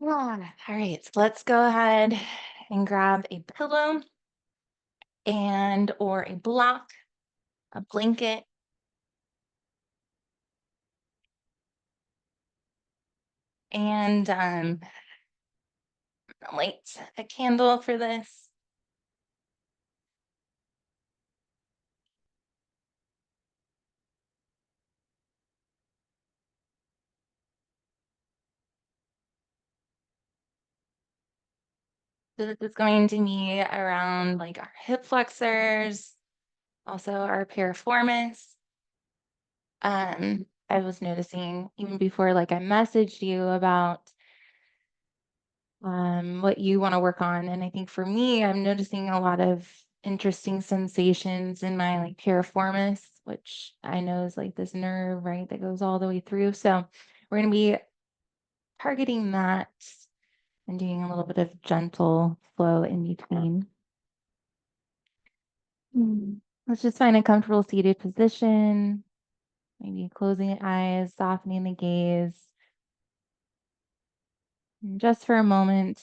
All right, so let's go ahead and grab a pillow and or a block, a blanket, and light a candle for this. So this is going to be around like our hip flexors, also our piriformis. I was noticing even before like I messaged you about what you want to work on. And I think for me, I'm noticing a lot of interesting sensations in my like piriformis, which I know is like this nerve, right, that goes all the way through. So we're going to be targeting that and doing a little bit of gentle flow in between. Let's just find a comfortable seated position, maybe closing the eyes, softening the gaze. And just for a moment,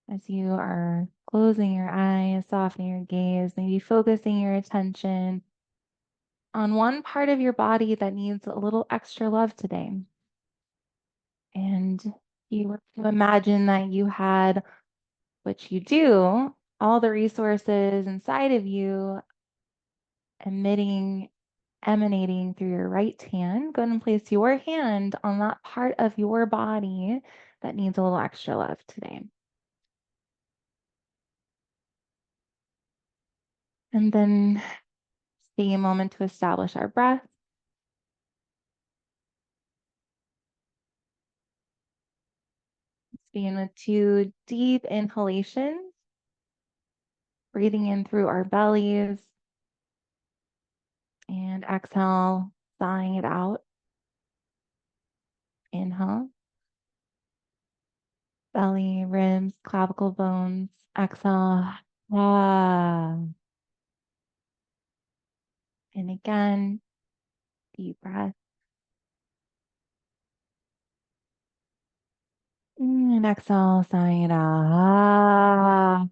as you are closing your eyes, softening your gaze, maybe focusing your attention on one part of your body that needs a little extra love today. And you were to imagine that you had, which you do, all the resources inside of you emitting, emanating through your right hand. Go ahead and place your hand on that part of your body that needs a little extra love today. And then take a moment to establish our breath. Let's begin with 2 deep inhalations, breathing in through our bellies and exhale, sighing it out. Inhale, belly, ribs, clavicle bones. Exhale. Ah. And again, deep breath. And exhale, sighing it out. Ah.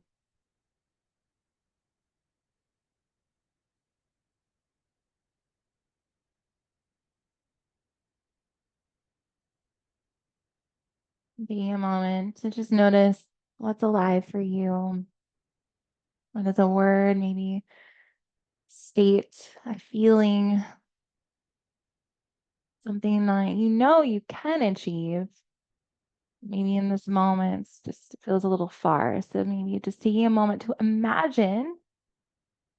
Be a moment to just notice what's alive for you. What is a word, maybe state, a feeling, something that you know you can achieve. Maybe in this moment, just feels a little far. So maybe just taking a moment to imagine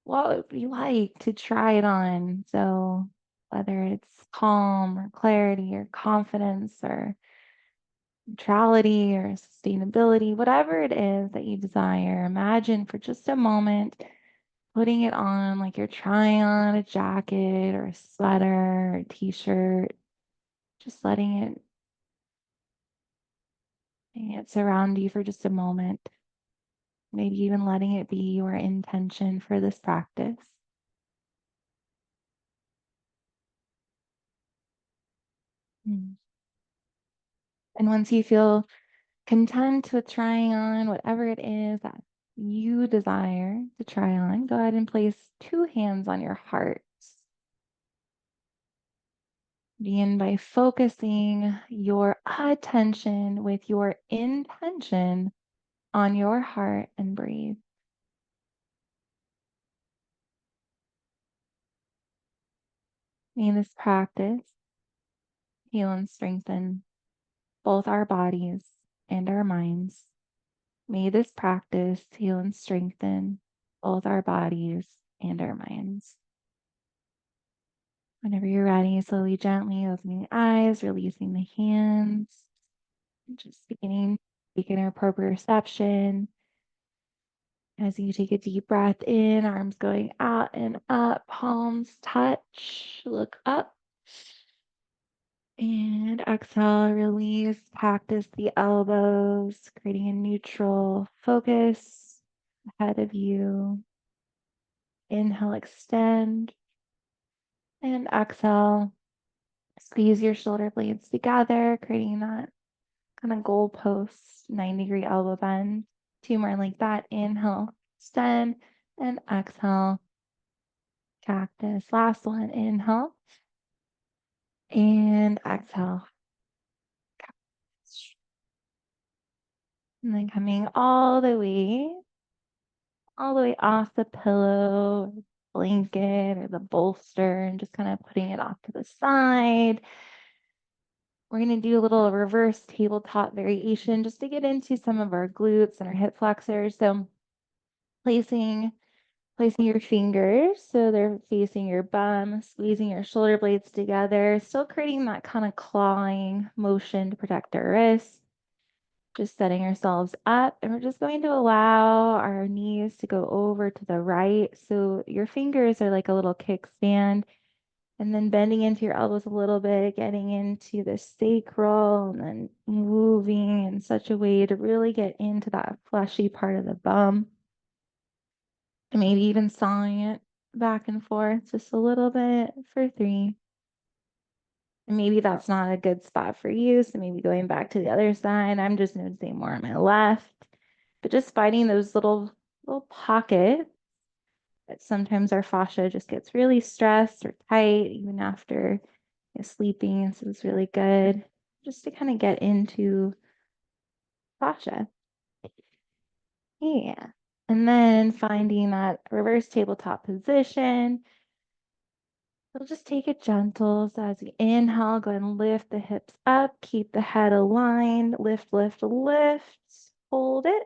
what it would be like to try it on. So whether it's calm or clarity or confidence or neutrality or sustainability, whatever it is that you desire, imagine for just a moment putting it on like you're trying on a jacket or a sweater or a t-shirt, just letting it surround you for just a moment. Maybe even letting it be your intention for this practice. Mm. And once you feel content with trying on whatever it is that you desire to try on, go ahead and place 2 hands on your heart. Begin by focusing your attention with your intention on your heart and breathe. May this practice heal and strengthen both our bodies and our minds. May this practice heal and strengthen both our bodies and our minds. Whenever you're ready, slowly, gently opening the eyes, releasing the hands, and just beginning to take an appropriate reception. As you take a deep breath in, arms going out and up, palms touch, look up. And exhale, release, practice the elbows, creating a neutral focus ahead of you. Inhale, extend. And exhale, squeeze your shoulder blades together, creating that kind of goalpost, 90-degree elbow bend. 2 more like that. Inhale, extend, and exhale, cactus. Last one, inhale, and exhale. And then coming all the way off the pillow, or blanket, or the bolster, and just kind of putting it off to the side. We're going to do a little reverse tabletop variation just to get into some of our glutes and our hip flexors. So placing your fingers so they're facing your bum, squeezing your shoulder blades together, still creating that kind of clawing motion to protect our wrists. Just setting ourselves up, and we're just going to allow our knees to go over to the right. So your fingers are like a little kickstand, and then bending into your elbows a little bit, getting into the sacral, and then moving in such a way to really get into that fleshy part of the bum. And maybe even sawing it back and forth just a little bit for 3. And maybe that's not a good spot for you. So maybe going back to the other side. I'm just noticing more on my left. But just finding those little pockets that sometimes our fascia just gets really stressed or tight even after sleeping. So it's really good just to kind of get into fascia. Yeah. And then finding that reverse tabletop position. We'll just take it gentle. So as we inhale, go ahead and lift the hips up, keep the head aligned, lift, lift, lift, hold it,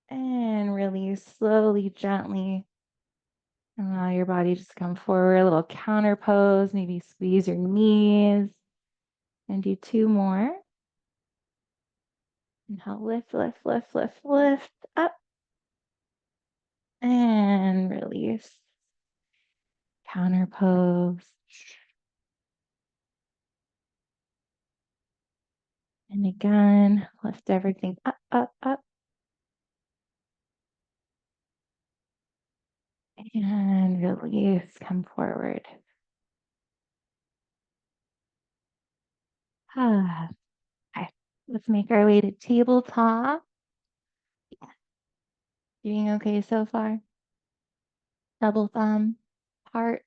and release slowly, gently. Allow your body just to come forward, a little counter pose, maybe squeeze your knees, and do 2 more. Inhale, lift, lift, lift, lift, lift, up, and release. Counter pose. And again, lift everything up, up, up. And release, come forward. Okay, let's make our way to tabletop. Doing okay so far? Double thumb, hearts,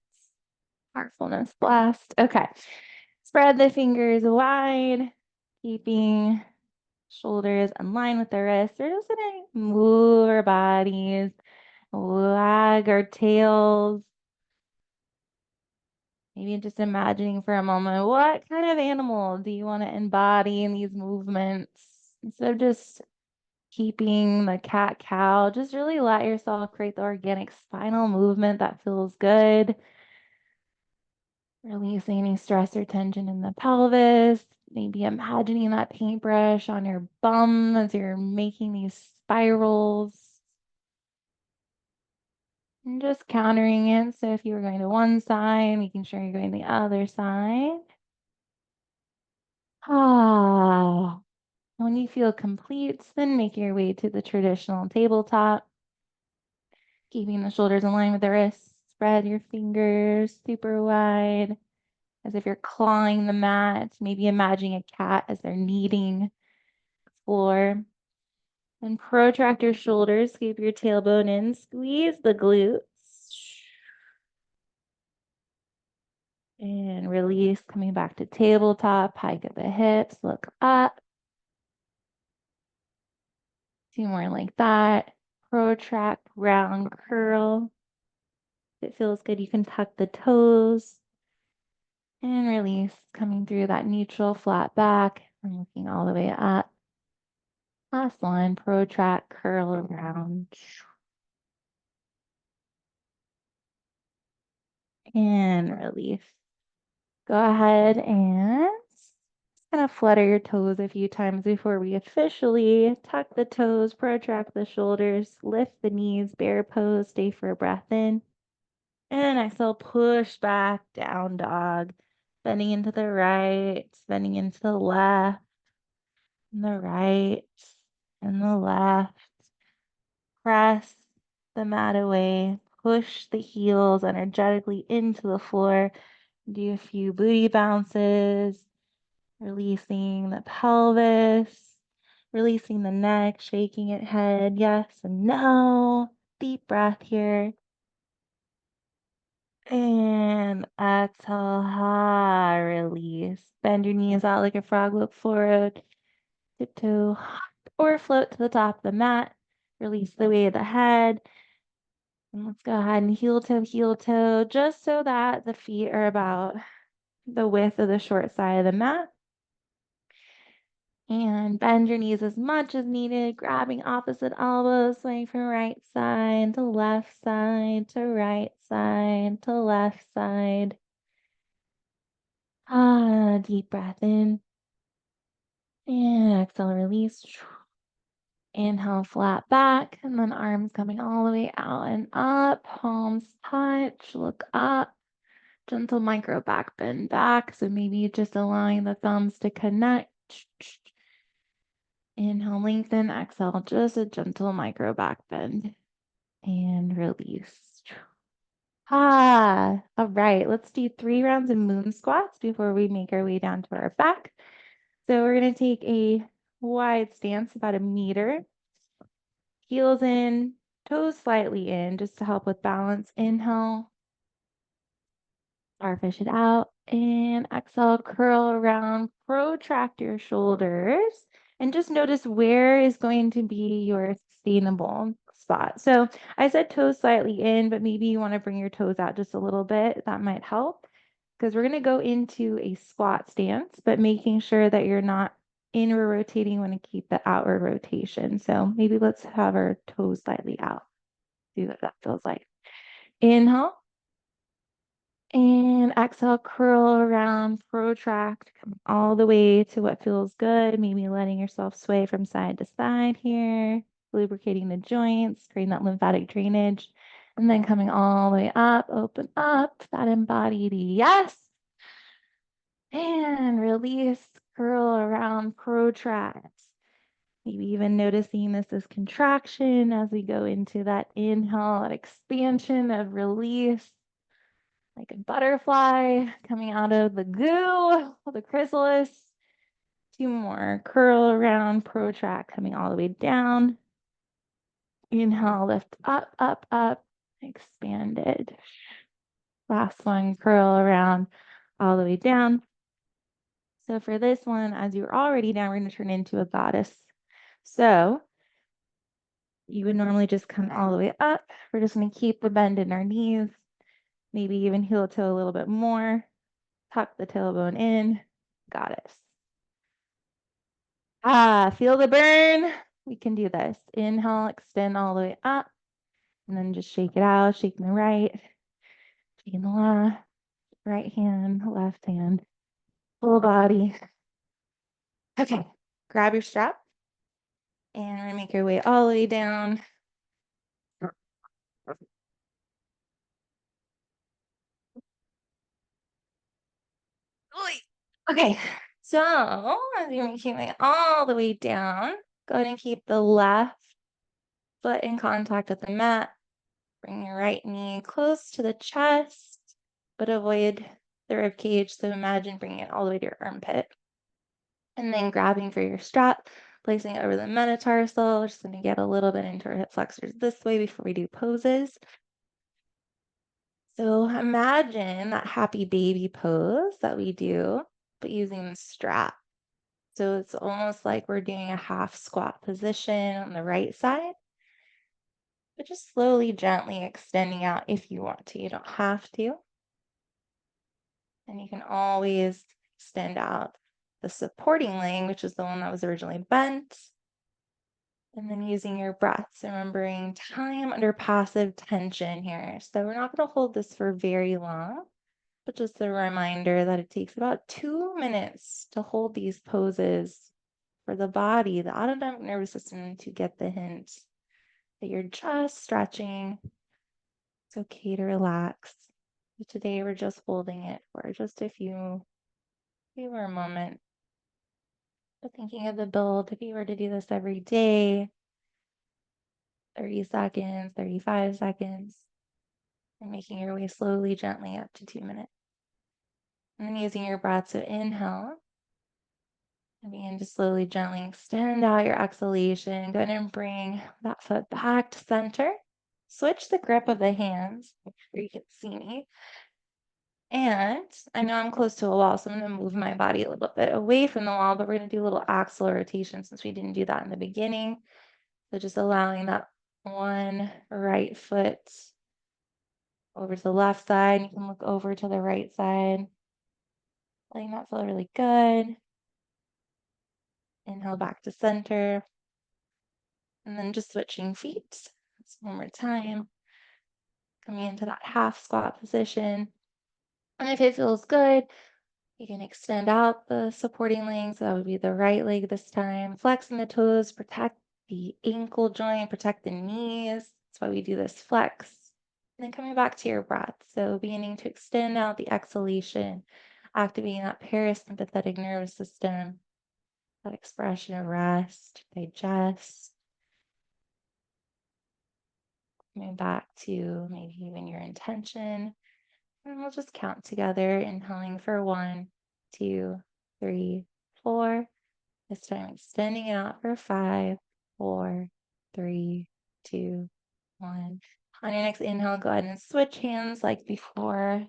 heartfulness, blast. Okay, spread the fingers wide, keeping shoulders in line with the wrists. We're just gonna move our bodies, wag our tails. Maybe just imagining for a moment, what kind of animal do you want to embody in these movements? Instead of just keeping the cat cow, just really let yourself create the organic spinal movement that feels good. Releasing any stress or tension in the pelvis. Maybe imagining that paintbrush on your bum as you're making these spirals. And just countering it. So if you were going to one side, making sure you're going to the other side. Ah. When you feel complete, then make your way to the traditional tabletop. Keeping the shoulders in line with the wrists. Spread your fingers super wide as if you're clawing the mat. Maybe imagining a cat as they're kneading the floor. And protract your shoulders. Keep your tailbone in. Squeeze the glutes. And release, coming back to tabletop. Hike at the hips. Look up. 2 more like that. Protract, round curl. If it feels good, you can tuck the toes. And release, coming through that neutral flat back and looking all the way up. Last one, protract, curl around. And release. Go ahead and just kind of flutter your toes a few times before we officially tuck the toes, protract the shoulders, lift the knees, bear pose, stay for a breath in. And exhale, push back, down dog. Bending into the right, bending into the left, and the right, and the left. Press the mat away. Push the heels energetically into the floor. Do a few booty bounces. Releasing the pelvis, releasing the neck, shaking it head, yes and no. Deep breath here. And exhale, release. Bend your knees out like a frog, look forward. Tiptoe or float to the top of the mat. Release the weight of the head. And let's go ahead and heel toe, just so that the feet are about the width of the short side of the mat. And bend your knees as much as needed, grabbing opposite elbows, swaying from right side to left side to right side to left side. Deep breath in. And exhale, release. Inhale, flat back, and then arms coming all the way out and up. Palms touch, look up. Gentle micro back bend back. So maybe just allowing the thumbs to connect. Inhale, lengthen. Exhale, just a gentle micro back bend. And release. All right. Let's do 3 rounds of moon squats before we make our way down to our back. So we're going to take a wide stance, about 1 meter. Heels in, toes slightly in, just to help with balance. Inhale. Starfish it out. And exhale, curl around, protract your shoulders. And just notice where is going to be your sustainable spot. So I said toes slightly in, but maybe you want to bring your toes out just a little bit. That might help, because we're going to go into a squat stance, but making sure that you're not inward rotating. You want to keep the outward rotation. So maybe let's have our toes slightly out. See what that feels like. Inhale. And exhale, curl around, protract, come all the way to what feels good. Maybe letting yourself sway from side to side here, lubricating the joints, creating that lymphatic drainage. And then coming all the way up, open up that embodied yes. And release, curl around, protract. Maybe even noticing this as contraction as we go into that inhale, that expansion of release. Like a butterfly coming out of the goo, the chrysalis. 2 more. Curl around, protract, coming all the way down. Inhale, lift up, up, up, expanded. Last one, curl around, all the way down. So for this one, as you're already down, we're going to turn into a goddess. So you would normally just come all the way up. We're just going to keep the bend in our knees, maybe even heel toe a little bit more. Tuck the tailbone in, goddess. Feel the burn. We can do this. Inhale, extend all the way up, and then just shake it out, shaking the right, shaking the left, right hand, left hand, full body. Okay, grab your strap, and we're gonna make your way all the way down. Okay, so as you're making your way all the way down, go ahead and keep the left foot in contact with the mat. Bring your right knee close to the chest, but avoid the rib cage. So imagine bringing it all the way to your armpit. And then grabbing for your strap, placing it over the metatarsal. We're just going to get a little bit into our hip flexors this way before we do poses. So imagine that happy baby pose that we do, but using the strap. So it's almost like we're doing a half squat position on the right side, but just slowly, gently extending out if you want to. You don't have to. And you can always extend out the supporting leg, which is the one that was originally bent. And then using your breaths, remembering time under passive tension here. So we're not going to hold this for very long, but just a reminder that it takes about 2 minutes to hold these poses for the body, the autonomic nervous system, to get the hint that you're just stretching. It's okay to relax. But today we're just holding it for just a few more moments. But thinking of the build, if you were to do this every day, 30 seconds, 35 seconds, and making your way slowly, gently up to 2 minutes. And then using your breath, so inhale, And begin to slowly, gently extend out your exhalation. Go ahead and bring that foot back to center. Switch the grip of the hands. Make sure you can see me. And I know I'm close to a wall, so I'm going to move my body a little bit away from the wall, but we're going to do a little axle rotation since we didn't do that in the beginning. So just allowing that one right foot over to the left side. You can look over to the right side. Letting that feel really good. Inhale back to center. And then just switching feet. So one more time. Coming into that half squat position. And if it feels good, you can extend out the supporting leg. So that would be the right leg this time. Flexing the toes, protect the ankle joint, protect the knees. That's why we do this flex. And then coming back to your breath. So beginning to extend out the exhalation, activating that parasympathetic nervous system, that expression of rest, digest. Coming back to maybe even your intention. And we'll just count together, inhaling for 1, 2, 3, 4. This time extending out for 5, 4, 3, 2, 1. On your next inhale, go ahead and switch hands like before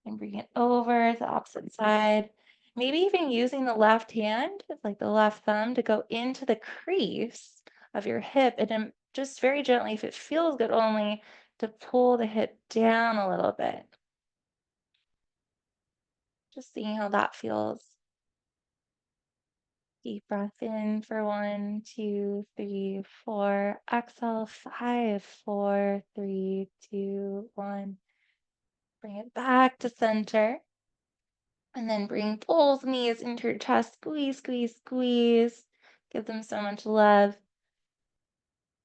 and bring it over to the opposite side. Maybe even using the left hand, like the left thumb, to go into the crease of your hip and then just very gently, if it feels good only, to pull the hip down a little bit. Just seeing how that feels. Deep breath in for 1, 2, 3, 4. Exhale, 5, 4, 3, 2, 1. Bring it back to center. And then bring both knees into your chest. Squeeze, squeeze, squeeze. Give them so much love.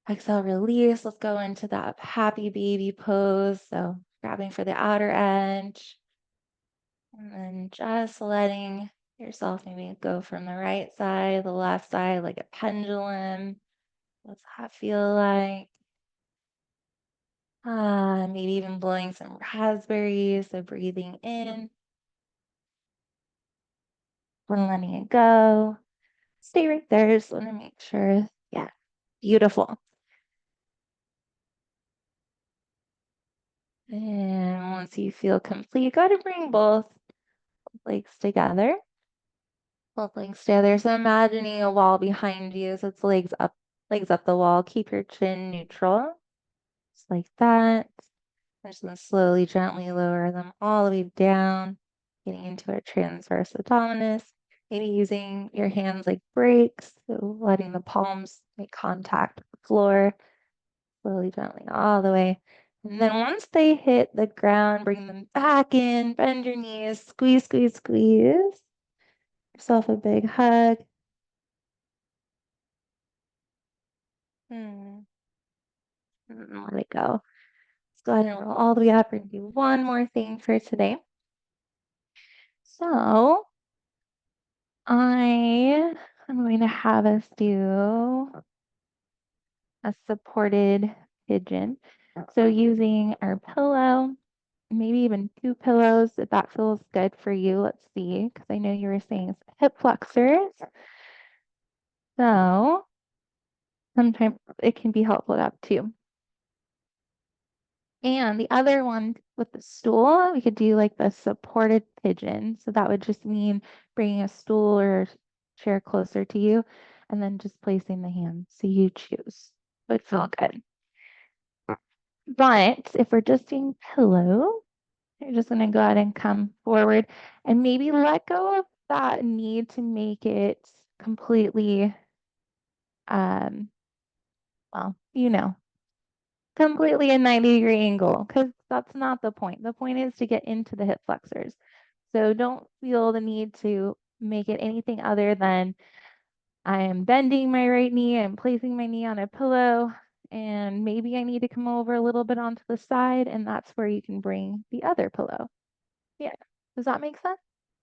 Exhale, release. Let's go into that happy baby pose. So grabbing for the outer edge. And then just letting yourself maybe go from the right side, the left side, like a pendulum. What's that feel like? Maybe even blowing some raspberries. So breathing in and letting it go. Stay right there. Just want to make sure. Yeah, beautiful. And once you feel complete, go ahead and bring both legs together. Both legs together. So imagining a wall behind you. So it's legs up the wall. Keep your chin neutral. Just like that. I'm just going to slowly, gently lower them all the way down, getting into our transverse abdominis. Maybe using your hands like brakes, so letting the palms make contact with the floor, slowly, gently, all the way. And then once they hit the ground, bring them back in, bend your knees, squeeze, squeeze, squeeze. Yourself a big hug. And let it go. Let's go ahead and roll all the way up and do one more thing for today. So I am going to have us do a supported pigeon. So using our pillow, maybe even 2 pillows, if that feels good for you. Let's see, because I know you were saying it's hip flexors. So sometimes it can be helpful to have 2. And the other one with the stool, we could do like the supported pigeon. So that would just mean bringing a stool or chair closer to you and then just placing the hand. So you choose. Would feel good. But if we're just doing pillow, you're just going to go ahead and come forward and maybe let go of that need to make it completely, well, completely a 90-degree angle, because that's not the point. The point is to get into the hip flexors. So don't feel the need to make it anything other than I am bending my right knee, I'm placing my knee on a pillow, and maybe I need to come over a little bit onto the side, and that's where you can bring the other pillow. Yeah. Does that make sense?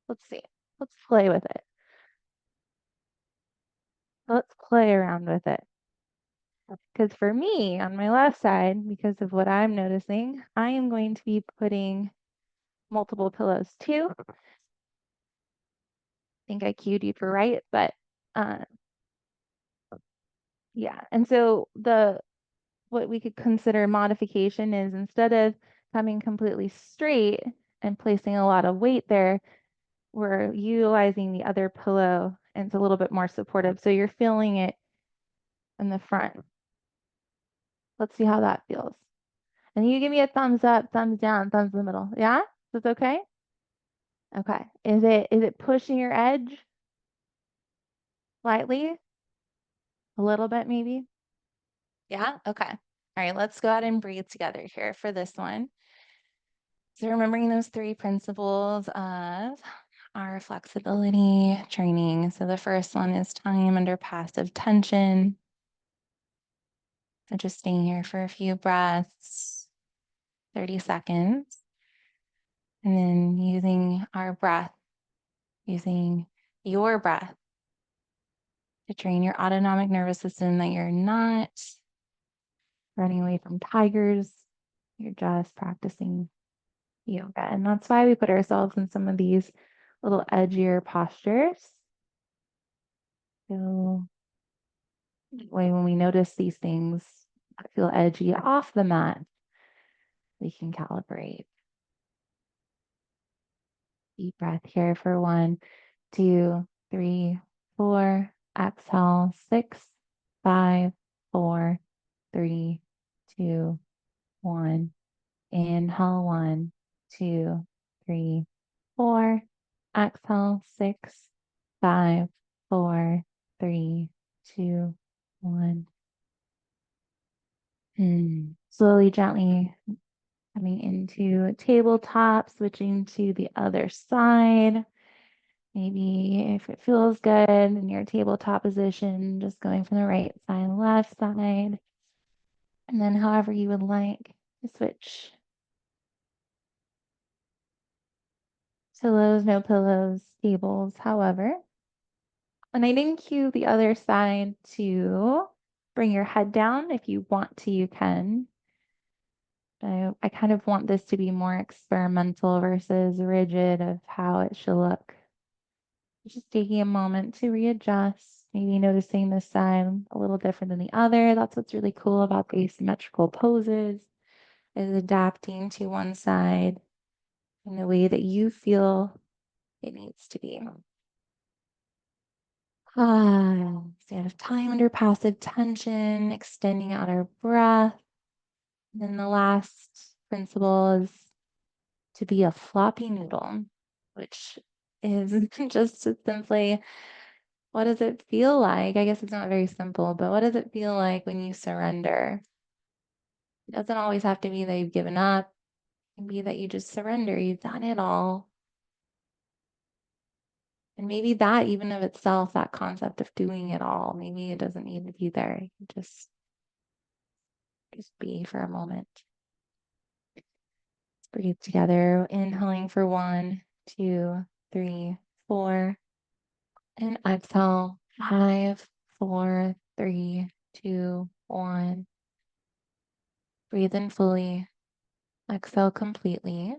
Let's see. Let's play with it. Let's play around with it. Because for me, on my left side, because of what I'm noticing, I am going to be putting multiple pillows too. I think I cued you for right, but Uh, yeah. And so what we could consider modification is instead of coming completely straight and placing a lot of weight there, we're utilizing the other pillow and it's a little bit more supportive. So you're feeling it in the front. Let's see how that feels. And you give me a thumbs up, thumbs down, thumbs in the middle. Yeah? That's okay? Okay. Is it pushing your edge slightly? A little bit maybe? Yeah? Okay. All right, let's go ahead and breathe together here for this one. So remembering those three principles of our flexibility training. So the first one is time under passive tension. So just staying here for a few breaths, 30 seconds. And then using our breath, using your breath to train your autonomic nervous system that you're not running away from tigers. You're just practicing yoga. And that's why we put ourselves in some of these little edgier postures. So that way when we notice these things that feel edgy off the mat, we can calibrate. Deep breath here for 1, 2, 3, 4. Exhale, 6, 5, 4, 3, 2, 1. Inhale, 1, 2, 3, 4. Exhale, 6, 5, 4, 3, 2, 1. Slowly, gently coming into tabletop, switching to the other side. Maybe if it feels good in your tabletop position, just going from the right side, left side. And then however you would like to switch. Pillows, no pillows, tables, however. And I didn't cue the other side to bring your head down. If you want to, you can. I kind of want this to be more experimental versus rigid of how it should look. Just taking a moment to readjust, maybe noticing this side a little different than the other. That's what's really cool about the asymmetrical poses, is adapting to one side in the way that you feel it needs to be. Stand of time under passive tension, extending out our breath. And then the last principle is to be a floppy noodle, which is just to simply, what does it feel like? I guess it's not very simple, but what does it feel like when you surrender? It doesn't always have to be that you've given up. It can be that you just surrender. You've done it all. And maybe that even of itself, that concept of doing it all, maybe it doesn't need to be there. You can just be for a moment. Let's breathe together. Inhaling for 1, 2, 3, 4. And exhale, 5, 4, 3, 2, 1. Breathe in fully. Exhale completely.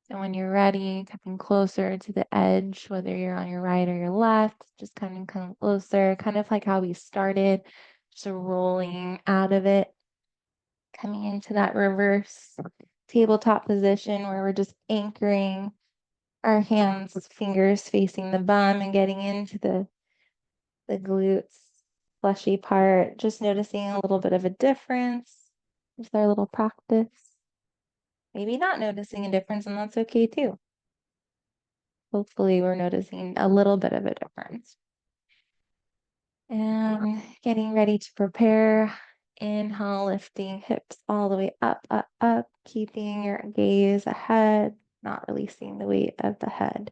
And when you're ready, coming closer to the edge, whether you're on your right or your left, just kind of come closer, kind of like how we started, just rolling out of it, coming into that reverse tabletop position where we're just anchoring our hands, fingers facing the bum and getting into the glutes, fleshy part, just noticing a little bit of a difference with our little practice. Maybe not noticing a difference, and that's okay too. Hopefully we're noticing a little bit of a difference. And getting ready to prepare. Inhale, lifting hips all the way up, up, up, keeping your gaze ahead, not releasing the weight of the head.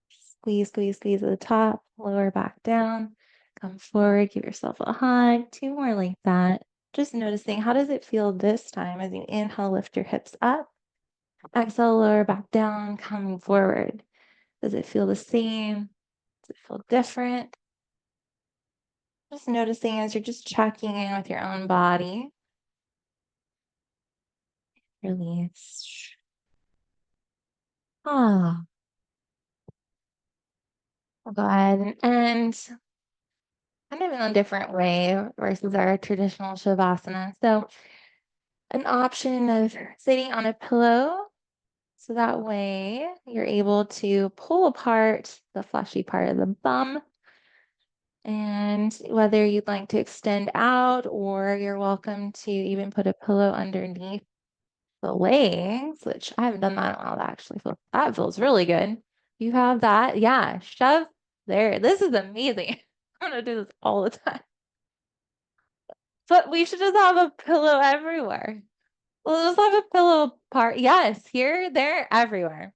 Squeeze, squeeze, squeeze at the top, lower back down. Come forward, give yourself a hug. 2 more like that. Just noticing, how does it feel this time as you inhale, lift your hips up. Exhale, lower back down, coming forward. Does it feel the same? Does it feel different? Just noticing as you're just checking in with your own body. Release. Ah. Go ahead and kind of in a different way versus our traditional Shavasana. So an option of sitting on a pillow. So that way you're able to pull apart the fleshy part of the bum. And whether you'd like to extend out or you're welcome to even put a pillow underneath the legs, which I haven't done that in a while. That feels really good. You have that. Yeah. Shove there. This is amazing. I'm gonna do this all the time. But we should just have a pillow everywhere. We'll just have a pillow part. Yes, here, there, everywhere.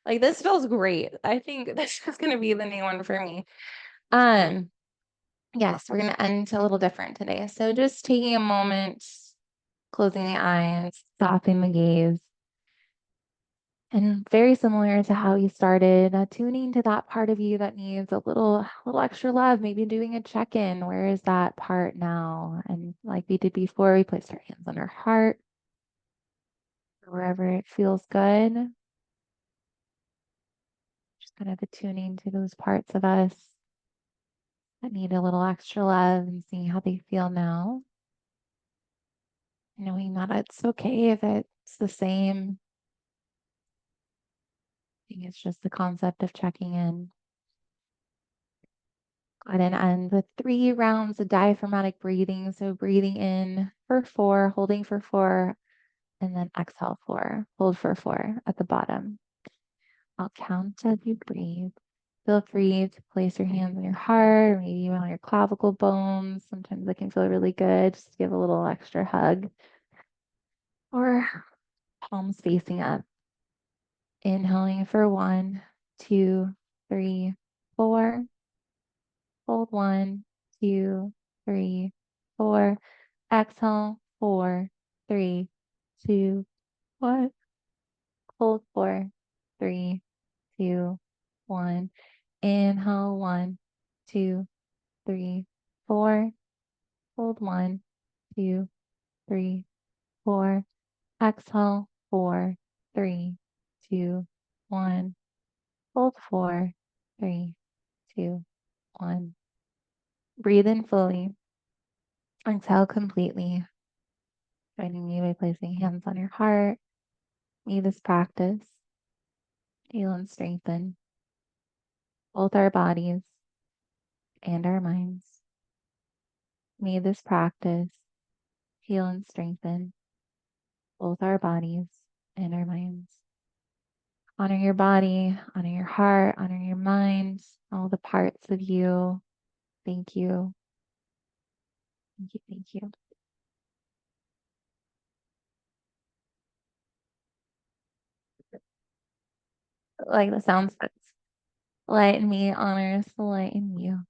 Like this feels great. I think this is gonna be the new one for me. Um, yes, we're gonna end a little different today. So just taking a moment, closing the eyes, stopping the gaze, and very similar to how you started, tuning to that part of you that needs a little extra love, maybe doing a check-in. Where is that part now? And like we did before, we placed our hands on our heart, wherever it feels good. Just kind of attuning to those parts of us that need a little extra love and seeing how they feel now. Knowing that it's okay if it's the same. I think it's just the concept of checking in. Go ahead and end with 3 rounds of diaphragmatic breathing. So breathing in for 4, holding for 4, and then exhale 4. Hold for 4 at the bottom. I'll count as you breathe. Feel free to place your hands on your heart, maybe even on your clavicle bones. Sometimes it can feel really good. Just give a little extra hug. Or palms facing up. Inhaling for 1, 2, 3, 4. Hold 1, 2, 3, 4. Exhale 4, 3, 2, 1. Hold 4, 3, 2, 1. Inhale 1, 2, 3, 4. Hold 1, 2, 3, 4. Exhale 4, 3, 2, 1. Hold 4, 3, 2, 1. Breathe in fully. Exhale completely. Joining me by placing hands on your heart. May this practice heal and strengthen both our bodies and our minds. May this practice heal and strengthen both our bodies and our minds. Honor your body, honor your heart, honor your mind, all the parts of you. Thank you. Thank you. Thank you. Like the sounds, light in me honors the light in you.